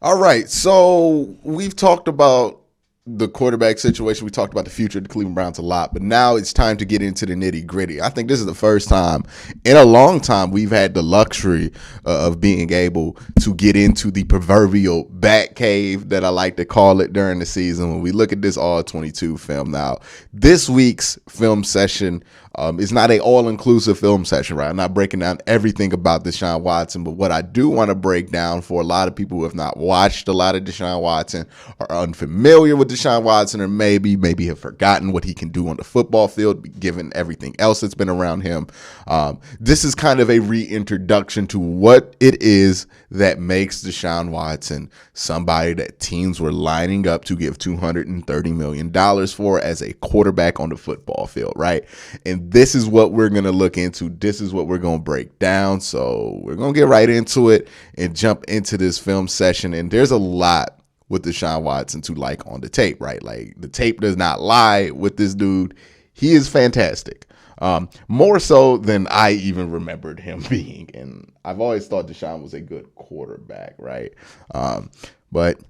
All right, so we've talked about the quarterback situation. We talked about the future of the Cleveland Browns a lot, but now it's time to get into the nitty gritty. I think this is the first time in a long time we've had the luxury of being able to get into the proverbial bat cave that I like to call it during the season. When we look at this all 22 film now, this week's film session is not a all-inclusive film session, right? I'm not breaking down everything about Deshaun Watson, but what I do want to break down for a lot of people who have not watched a lot of Deshaun Watson, are unfamiliar with Deshaun Watson, or maybe have forgotten what he can do on the football field, given everything else that's been around him. This is kind of a reintroduction to what it is that makes Deshaun Watson somebody that teams were lining up to give $230 million for as a quarterback on the football field, right? And this is what we're going to look into. This is what we're going to break down. So we're going to get right into it and jump into this film session. And there's a lot with Deshaun Watson to like on the tape, right? Like the tape does not lie with this dude. He is fantastic. More so than I even remembered him being. And I've always thought Deshaun was a good quarterback, right? But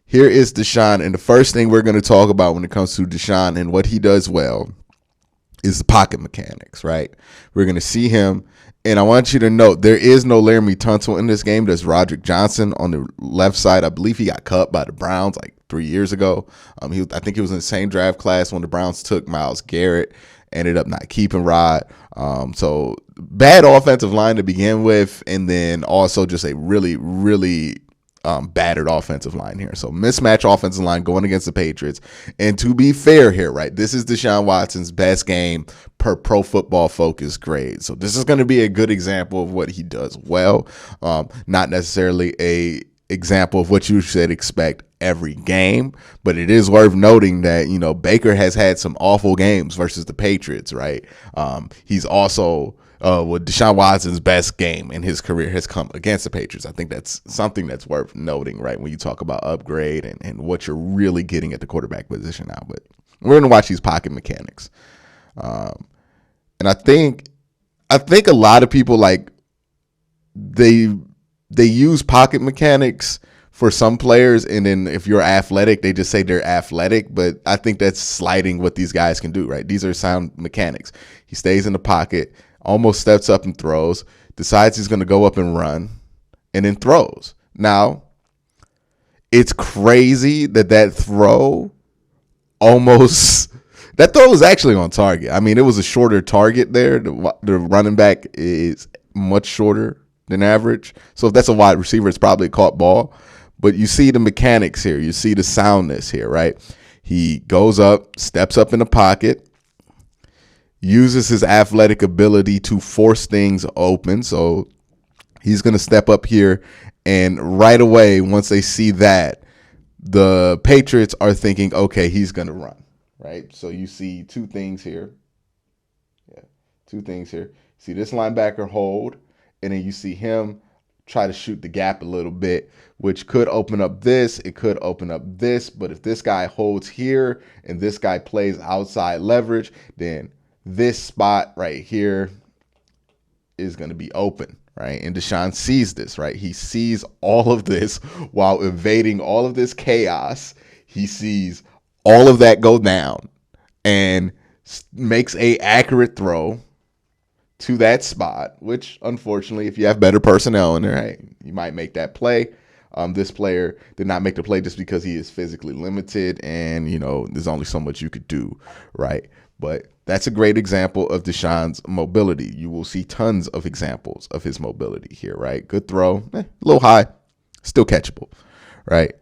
here is Deshaun. And the first thing we're going to talk about when it comes to Deshaun and what he does well is the pocket mechanics, right? We're going to see him. And I want you to note, there is no Laramie Tunsil in this game. There's Roderick Johnson on the left side. I believe he got cut by the Browns like 3 years ago. I think he was in the same draft class when the Browns took Myles Garrett. Ended up not keeping Rod. So bad offensive line to begin with. And then also just a really battered offensive line here. So mismatch offensive line going against the Patriots. And to be fair here, right, this is Deshaun Watson's best game per Pro Football Focus grade. So this is going to be a good example of what he does well. Not necessarily a example of what you should expect every game, but it is worth noting that, you know, Baker has had some awful games versus the Patriots, right? He's also with Deshaun Watson's best game in his career has come against the Patriots. I think that's something that's worth noting, right? When you talk about upgrade and what you're really getting at the quarterback position now. But we're going to watch these pocket mechanics. And I think a lot of people like they use pocket mechanics for some players, and then if you're athletic, they just say they're athletic. But I think that's slighting what these guys can do, right? These are sound mechanics. He stays in the pocket, almost steps up and throws, decides he's going to go up and run, and then throws. Now, it's crazy that throw almost – that throw was actually on target. I mean, it was a shorter target there. The running back is much shorter than average. So if that's a wide receiver, it's probably a caught ball. But you see the mechanics here. You see the soundness here, right? He goes up, steps up in the pocket, uses his athletic ability to force things open. So he's going to step up here. And right away, once they see that, the Patriots are thinking, okay, he's going to run, right? So you see two things here. Yeah, two things here. See this linebacker hold, and then you see him try to shoot the gap a little bit, which could open up this. It could open up this. But if this guy holds here and this guy plays outside leverage, then this spot right here is going to be open, right? And Deshaun sees this, right? He sees all of this while evading all of this chaos. He sees all of that go down and makes a accurate throw to that spot, which unfortunately, if you have better personnel in there, hey, you might make that play. This player did not make the play just because he is physically limited, and you know there's only so much you could do, right? But that's a great example of Deshaun's mobility. You will see tons of examples of his mobility here, right? Good throw, a little high, still catchable, right?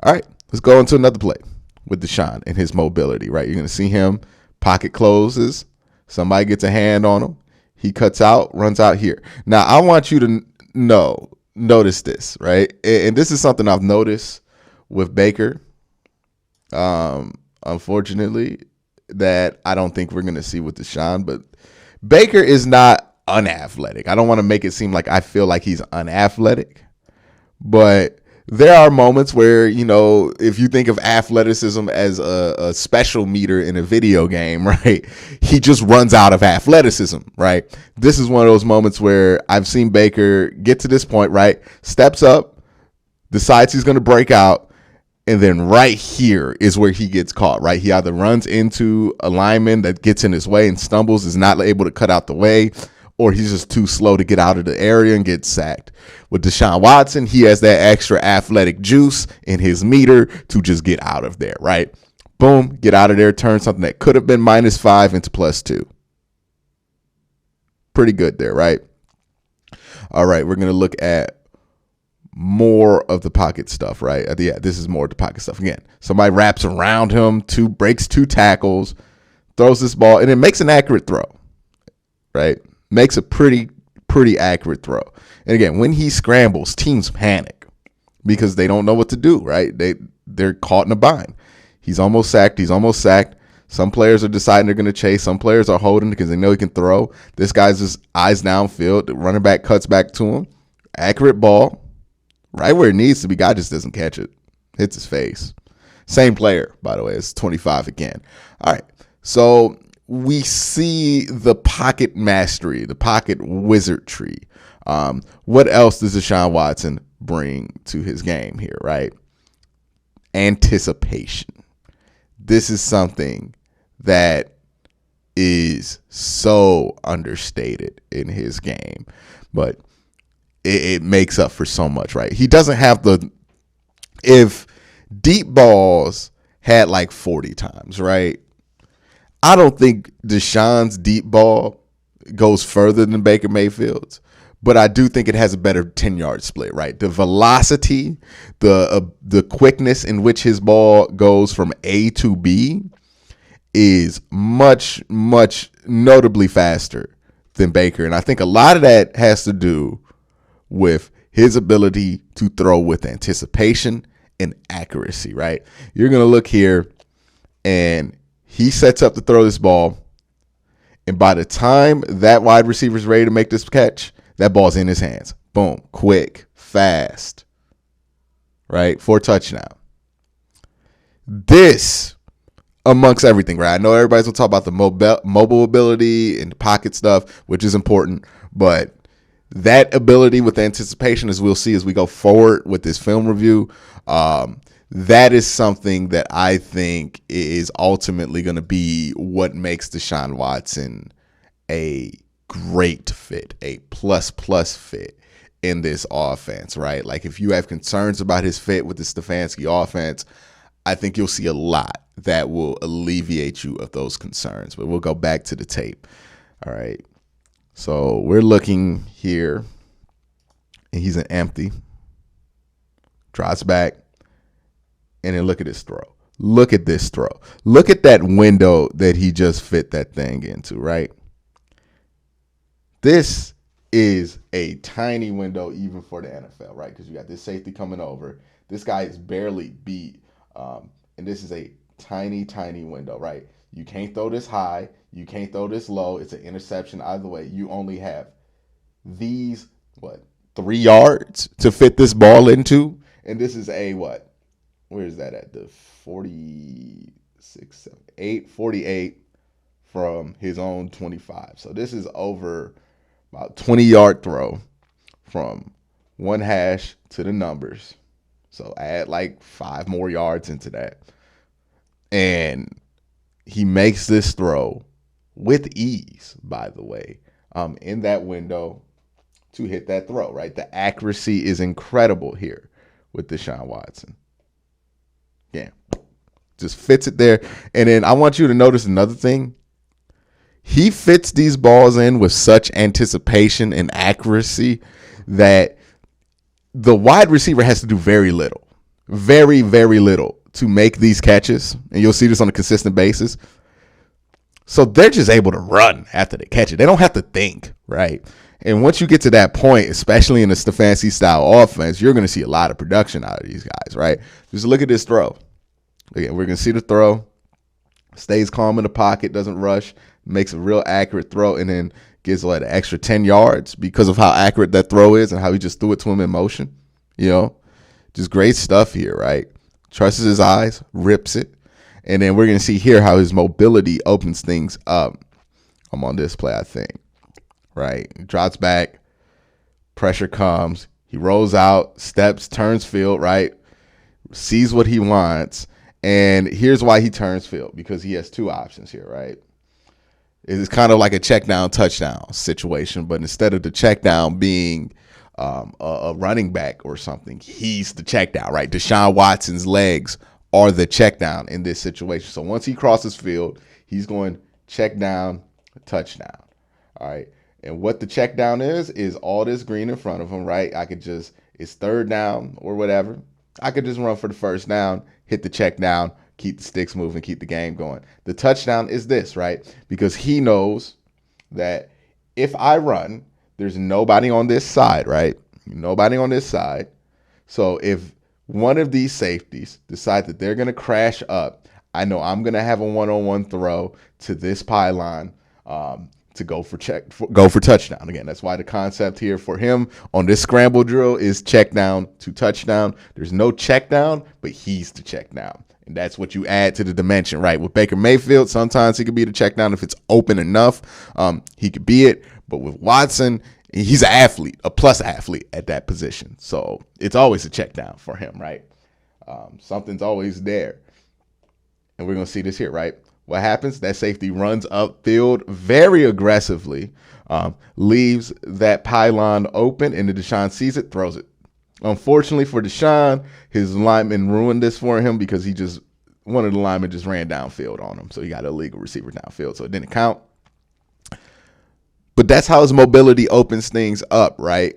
All right, let's go into another play with Deshaun and his mobility, right? You're going to see him, pocket closes, somebody gets a hand on him, he cuts out, runs out here. Now, I want you to notice this, right? And this is something I've noticed with Baker, unfortunately, that I don't think we're going to see with Deshaun. But Baker is not unathletic. I don't want to make it seem like I feel like he's unathletic. But there are moments where, you know, if you think of athleticism as a special meter in a video game, right, he just runs out of athleticism, right? This is one of those moments where I've seen Baker get to this point, right, steps up, decides he's going to break out, and then right here is where he gets caught, right? He either runs into a lineman that gets in his way and stumbles, is not able to cut out the way, or he's just too slow to get out of the area and get sacked. With Deshaun Watson, he has that extra athletic juice in his meter to just get out of there, right? Boom, get out of there, turn something that could have been -5 into +2. Pretty good there, right? All right, we're going to look at more of the pocket stuff, right? Yeah, this is more of the pocket stuff. Again, somebody wraps around him, breaks 2 tackles, throws this ball, and it makes an accurate throw, right? Makes a pretty accurate throw. And again, when he scrambles, teams panic because they don't know what to do, right? They're caught in a bind. He's almost sacked. Some players are deciding they're going to chase. Some players are holding because they know he can throw. This guy's just eyes downfield. The running back cuts back to him. Accurate ball. Right where it needs to be. Guy just doesn't catch it. Hits his face. Same player, by the way. It's 25 again. All right. So we see the pocket mastery, the pocket wizardry. What else does Deshaun Watson bring to his game here, right? Anticipation. This is something that is so understated in his game, but it makes up for so much, right? He doesn't have if deep balls had like 40 times, right? I don't think Deshaun's deep ball goes further than Baker Mayfield's, but I do think it has a better 10-yard split, right? The velocity, the quickness in which his ball goes from A to B is much, much notably faster than Baker. And I think a lot of that has to do with his ability to throw with anticipation and accuracy, right? You're going to look here, and he sets up to throw this ball, and by the time that wide receiver is ready to make this catch, that ball's in his hands. Boom. Quick, fast, right? For a touchdown. This, amongst everything, right? I know everybody's going to talk about the mobile ability and the pocket stuff, which is important, but that ability with anticipation, as we'll see as we go forward with this film review, that is something that I think is ultimately going to be what makes Deshaun Watson a great fit, a plus fit in this offense, right? Like if you have concerns about his fit with the Stefanski offense, I think you'll see a lot that will alleviate you of those concerns. But we'll go back to the tape. All right. So we're looking here, and he's an empty. Drops back, and then look at his throw. Look at this throw. Look at that window that he just fit that thing into, right? This is a tiny window even for the NFL, right? Because you got this safety coming over. This guy is barely beat, and this is a tiny window, right? You can't throw this high. You can't throw this low. It's an interception either way. You only have these, 3 yards to fit this ball into. And this is a what? Where is that at? The 48 from his own 25. So this is over about 20-yard throw from one hash to the numbers. So add like 5 more yards into that. And he makes this throw with ease, by the way, in that window to hit that throw, right? The accuracy is incredible here with Deshaun Watson. Yeah, just fits it there. And then I want you to notice another thing. He fits these balls in with such anticipation and accuracy that the wide receiver has to do very little, very little to make these catches. And you'll see this on a consistent basis. So they're just able to run after they catch it. They don't have to think, right? And once you get to that point, especially in the Stefanski style offense, you're going to see a lot of production out of these guys, right? Just look at this throw. Again, we're going to see the throw. Stays calm in the pocket, doesn't rush, makes a real accurate throw, and then gets an extra 10 yards because of how accurate that throw is and how he just threw it to him in motion. You know, just great stuff here, right? Trusts his eyes, rips it. And then we're going to see here how his mobility opens things up. I'm on this play, I think. Right? Drops back. Pressure comes. He rolls out, steps, turns field, right? Sees what he wants. And here's why he turns field, because he has two options here, right? It's kind of like a check down, touchdown situation, but instead of the check down being a running back or something, he's the check down, right? Deshaun Watson's legs are the check down in this situation. So once he crosses field, he's going check down, touchdown. All right. And what the check down is all this green in front of him, right? It's third down or whatever. I could just run for the first down, hit the check down, keep the sticks moving, keep the game going. The touchdown is this, right? Because he knows that if I run, there's nobody on this side, right? Nobody on this side. So if one of these safeties decide that they're going to crash up, I know I'm going to have a one-on-one throw to this pylon to go for touchdown. Again, that's why the concept here for him on this scramble drill is check down to touchdown. There's no check down, but he's the check down. And that's what you add to the dimension, right? With Baker Mayfield, sometimes he could be the check down if it's open enough. He could be it. But with Watson, he's an athlete, a plus athlete at that position. So it's always a check down for him, right? Something's always there. And we're going to see this here, right? What happens? That safety runs upfield very aggressively, leaves that pylon open, and the Deshaun sees it, throws it. Unfortunately for Deshaun, his lineman ruined this for him because one of the linemen just ran downfield on him. So he got an illegal receiver downfield, so it didn't count. But that's how his mobility opens things up, right?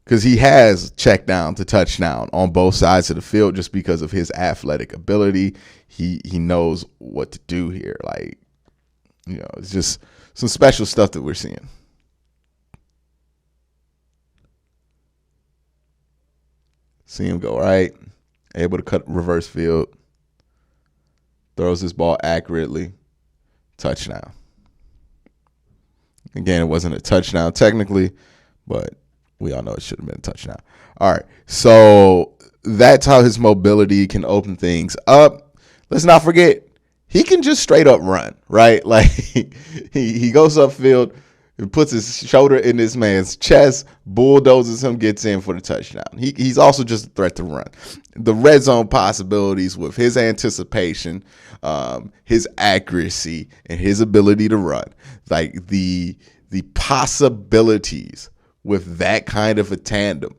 Because he has check down to touchdown on both sides of the field just because of his athletic ability. He knows what to do here. Like, it's just some special stuff that we're seeing. See him go right, able to cut reverse field, throws his ball accurately, touchdown. Again, it wasn't a touchdown technically, but we all know it should have been a touchdown. All right, so that's how his mobility can open things up. Let's not forget, he can just straight up run, right? Like he goes upfield and puts his shoulder in this man's chest, bulldozes him, gets in for the touchdown. He's also just a threat to run. The red zone possibilities with his anticipation, his accuracy, and his ability to run, like the possibilities with that kind of a tandem,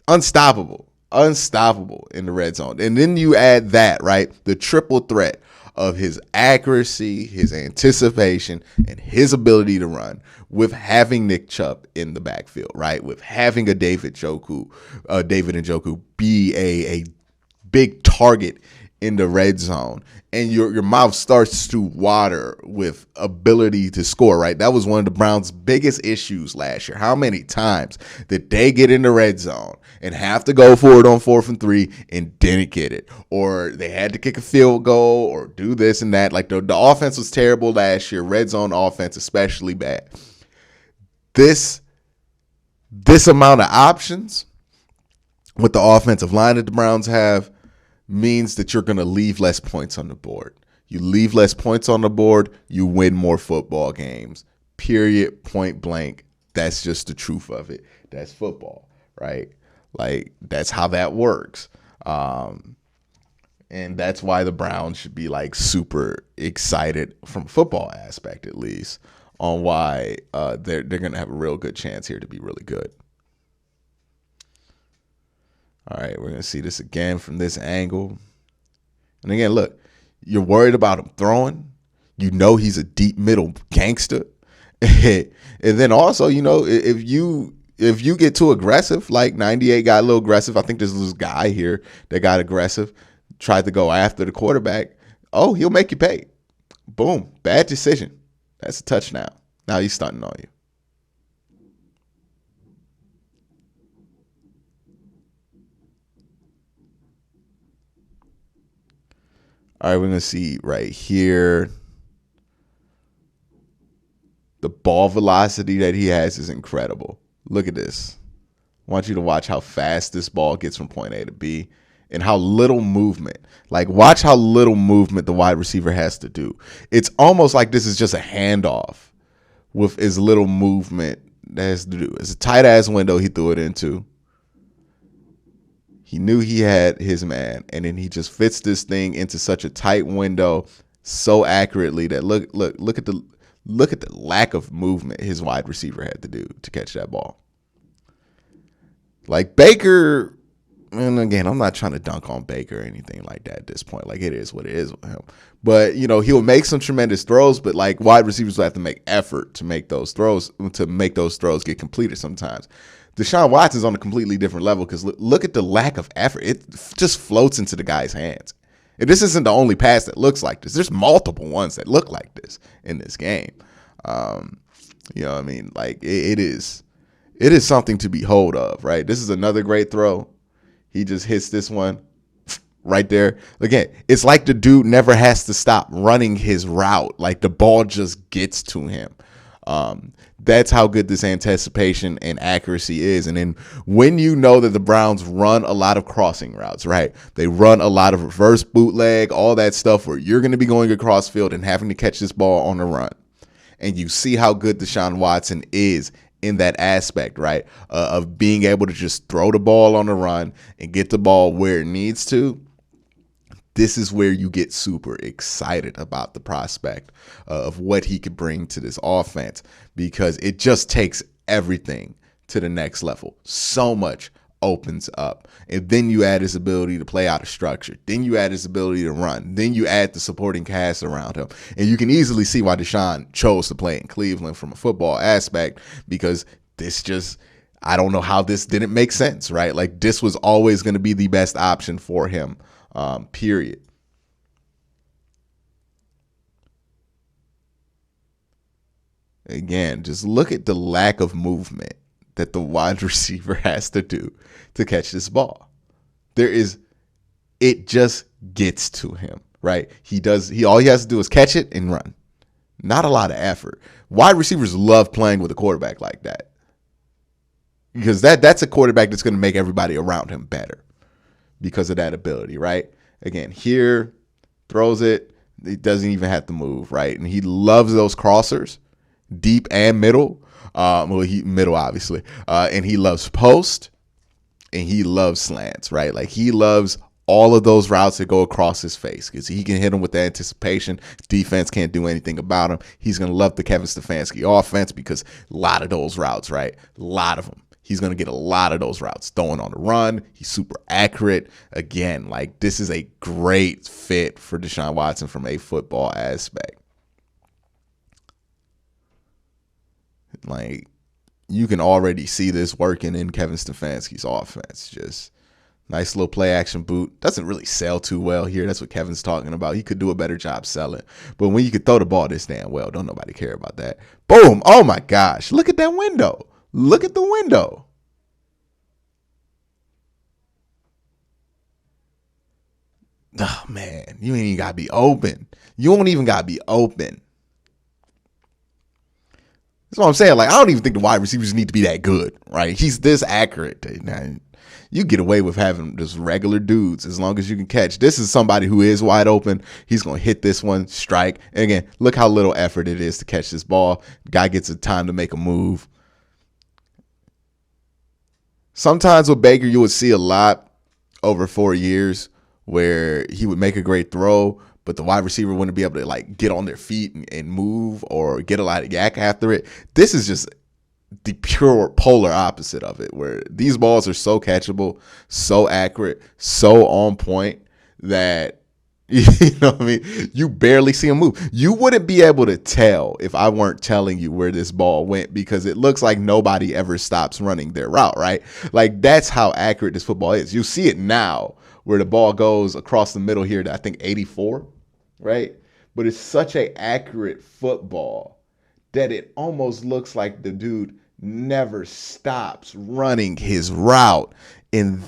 unstoppable in the red zone. And then you add that, right? The triple threat of his accuracy, his anticipation, and his ability to run with having Nick Chubb in the backfield, right? With having a David Njoku be a big target in the red zone, and your mouth starts to water with ability to score, right? That was one of the Browns' biggest issues last year. How many times did they get in the red zone and have to go for it on 4th and 3 and didn't get it? Or they had to kick a field goal or do this and that. Like the offense was terrible last year. Red zone offense especially bad. This amount of options with the offensive line that the Browns have means that you're going to leave less points on the board. You leave less points on the board, you win more football games. Period, point blank. That's just the truth of it. That's football, right? Like, that's how that works. And that's why the Browns should be like super excited from a football aspect, at least, on why they're going to have a real good chance here to be really good. All right, we're going to see this again from this angle. And again, look, you're worried about him throwing. You know he's a deep middle gangster. And then also, if you get too aggressive, like 98 got a little aggressive. I think there's this guy here that got aggressive, tried to go after the quarterback. Oh, he'll make you pay. Boom, bad decision. That's a touchdown. Now he's stunting on you. All right, we're going to see right here. The ball velocity that he has is incredible. Look at this. I want you to watch how fast this ball gets from point A to B and how little movement. Like, watch how little movement the wide receiver has to do. It's almost like this is just a handoff with as little movement has to do. It's a tight ass window he threw it into. He knew he had his man, and then he just fits this thing into such a tight window so accurately that look at the lack of movement his wide receiver had to do to catch that ball. Like Baker, and again, I'm not trying to dunk on Baker or anything like that at this point. Like, it is what it is with him. But, you know, he'll make some tremendous throws, but like wide receivers will have to make effort to make those throws get completed sometimes. Deshaun Watson's on a completely different level because look at the lack of effort. It just floats into the guy's hands. And this isn't the only pass that looks like this. There's multiple ones that look like this in this game. You know what I mean? Like, it is something to behold of, right? This is another great throw. He just hits this one right there. Again, it's like the dude never has to stop running his route. Like, the ball just gets to him. That's how good this anticipation and accuracy is. And then when you know that the Browns run a lot of crossing routes, right? They run a lot of reverse bootleg, all that stuff where you're going to be going across field and having to catch this ball on the run. And you see how good Deshaun Watson is in that aspect, right? Of being able to just throw the ball on the run and get the ball where it needs to. This is where you get super excited about the prospect of what he could bring to this offense, because it just takes everything to the next level. So much opens up. And then you add his ability to play out of structure. Then you add his ability to run. Then you add the supporting cast around him. And you can easily see why Deshaun chose to play in Cleveland from a football aspect, because I don't know how this didn't make sense, right? Like, this was always going to be the best option for him. Period. Again, just look at the lack of movement that the wide receiver has to do to catch this ball. It just gets to him, right? All he has to do is catch it and run. Not a lot of effort. Wide receivers love playing with a quarterback like that, because that's a quarterback that's going to make everybody around him better because of that ability, right? Again, here, throws it. He doesn't even have to move, right? And he loves those crossers, deep and middle. Middle, obviously. And he loves post, and he loves slants, right? Like, he loves all of those routes that go across his face because he can hit them with the anticipation. Defense can't do anything about him. He's going to love the Kevin Stefanski offense because a lot of those routes, right? A lot of them. He's going to get a lot of those routes throwing on the run. He's super accurate. Again, like, this is a great fit for Deshaun Watson from a football aspect. Like, you can already see this working in Kevin Stefanski's offense. Just nice little play action boot. Doesn't really sell too well here. That's what Kevin's talking about. He could do a better job selling. But when you could throw the ball this damn well, don't nobody care about that. Boom. Oh, my gosh. Look at that window. Look at the window. Oh, man. You ain't even got to be open. You don't even got to be open. That's what I'm saying. Like, I don't even think the wide receivers need to be that good, right? He's this accurate. Now, you get away with having just regular dudes as long as you can catch. This is somebody who is wide open. He's going to hit this one, strike. And again, look how little effort it is to catch this ball. Guy gets a time to make a move. Sometimes with Baker, you would see a lot over 4 years where he would make a great throw, but the wide receiver wouldn't be able to, like, get on their feet and move or get a lot of yak after it. This is just the pure polar opposite of it, where these balls are so catchable, so accurate, so on point that, you know what I mean? You barely see him move. You wouldn't be able to tell if I weren't telling you where this ball went, because it looks like nobody ever stops running their route, right? Like, that's how accurate this football is. You see it now where the ball goes across the middle here to, I think, 84, right? But it's such an accurate football that it almost looks like the dude never stops running his route. And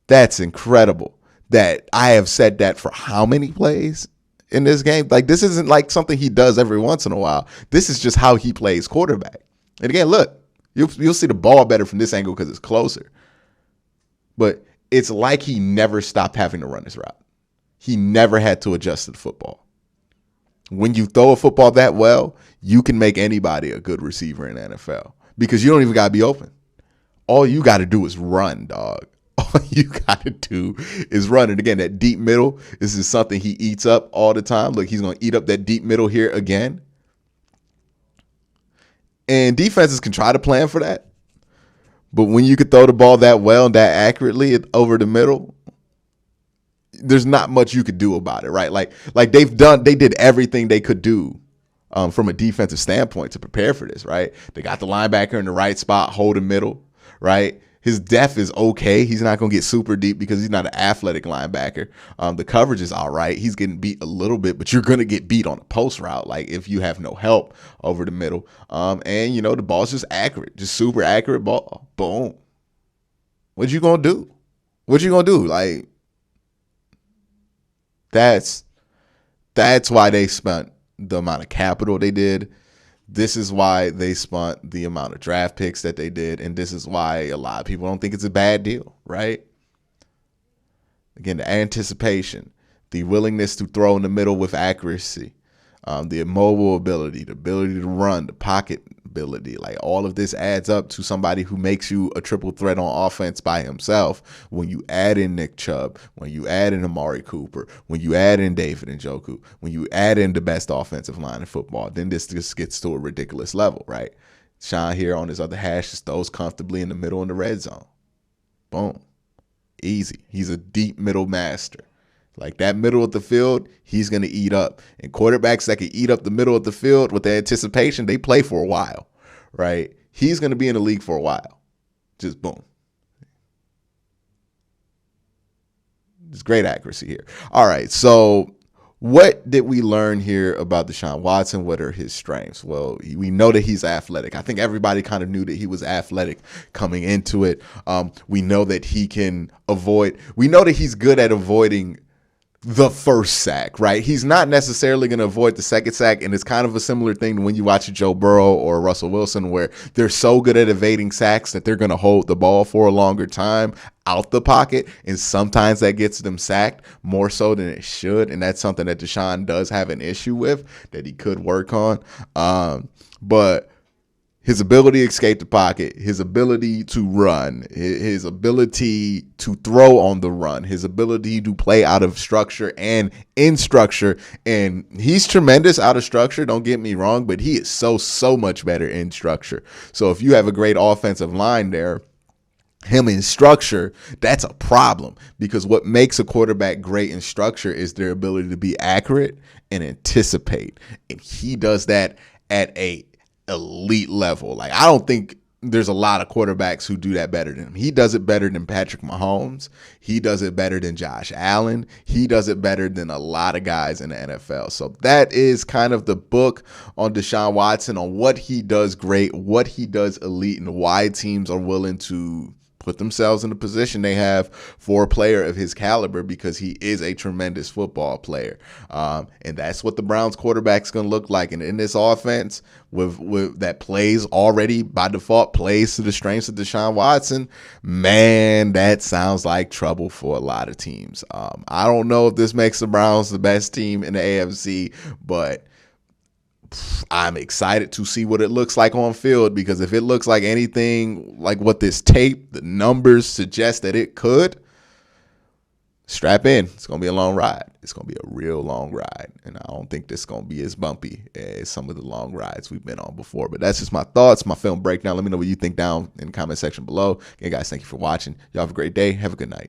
that's incredible. That I have said that for how many plays in this game? Like, this isn't like something he does every once in a while. This is just how he plays quarterback. And again, look, you'll see the ball better from this angle because it's closer. But it's like he never stopped having to run his route. He never had to adjust to the football. When you throw a football that well, you can make anybody a good receiver in the NFL because you don't even got to be open. All you got to do is run, dog. All you got to do is run. And again, that deep middle, this is something he eats up all the time. Look, he's going to eat up that deep middle here again. And defenses can try to plan for that. But when you could throw the ball that well and that accurately over the middle, there's not much you could do about it, right? Like they did everything they could do from a defensive standpoint to prepare for this, right? They got the linebacker in the right spot, holding middle, right? His depth is okay. He's not going to get super deep because he's not an athletic linebacker. The coverage is all right. He's getting beat a little bit, but you're going to get beat on a post route, like if you have no help over the middle. And, you know, the ball's just accurate, just super accurate ball. Boom. What you going to do? What you going to do? Like, that's why they spent the amount of capital they did. This is why they spent the amount of draft picks that they did. And this is why a lot of people don't think it's a bad deal, right? Again, the anticipation, the willingness to throw in the middle with accuracy, the mobile ability, the ability to run, the pocket ability, like all of this adds up to somebody who makes you a triple threat on offense by himself. When you add in Nick Chubb, when you add in Amari Cooper, when you add in David Njoku, when you add in the best offensive line in football, then this just gets to a ridiculous level, right? Sean here on his other hash just throws comfortably in the middle in the red zone. Boom. Easy. He's a deep middle master. Like that middle of the field, he's going to eat up. And quarterbacks that can eat up the middle of the field with the anticipation, they play for a while, right? He's going to be in the league for a while. Just boom. Just great accuracy here. All right, so what did we learn here about Deshaun Watson? What are his strengths? Well, we know that he's athletic. I think everybody kind of knew that he was athletic coming into it. We know that he can avoid. We know that he's good at avoiding the first sack, right? He's not necessarily going to avoid the second sack, and it's kind of a similar thing to when you watch a Joe Burrow or Russell Wilson, where they're so good at evading sacks that they're going to hold the ball for a longer time out the pocket, and sometimes that gets them sacked more so than it should, and that's something that Deshaun does have an issue with that he could work on. But his ability to escape the pocket, his ability to run, his ability to throw on the run, his ability to play out of structure and in structure. And he's tremendous out of structure, don't get me wrong, but he is so much better in structure. So if you have a great offensive line there, him in structure, that's a problem, because what makes a quarterback great in structure is their ability to be accurate and anticipate. And he does that at a elite level. Like, I don't think there's a lot of quarterbacks who do that better than him. He does it better than Patrick Mahomes. He does it better than Josh Allen. He does it better than a lot of guys in the NFL. So that is kind of the book on Deshaun Watson, on what he does great, what he does elite, and why teams are willing to put themselves in the position they have for a player of his caliber, because he is a tremendous football player. And that's what the Browns quarterback's going to look like. And in this offense with that plays already by default plays to the strengths of Deshaun Watson, man, that sounds like trouble for a lot of teams. I don't know if this makes the Browns the best team in the AFC, but I'm excited to see what it looks like on field, because if it looks like anything like what this tape, the numbers suggest that it could, strap in. It's going to be a long ride. It's going to be a real long ride. And I don't think this is going to be as bumpy as some of the long rides we've been on before. But that's just my thoughts, my film breakdown. Let me know what you think down in the comment section below. Again, guys, thank you for watching. Y'all have a great day. Have a good night.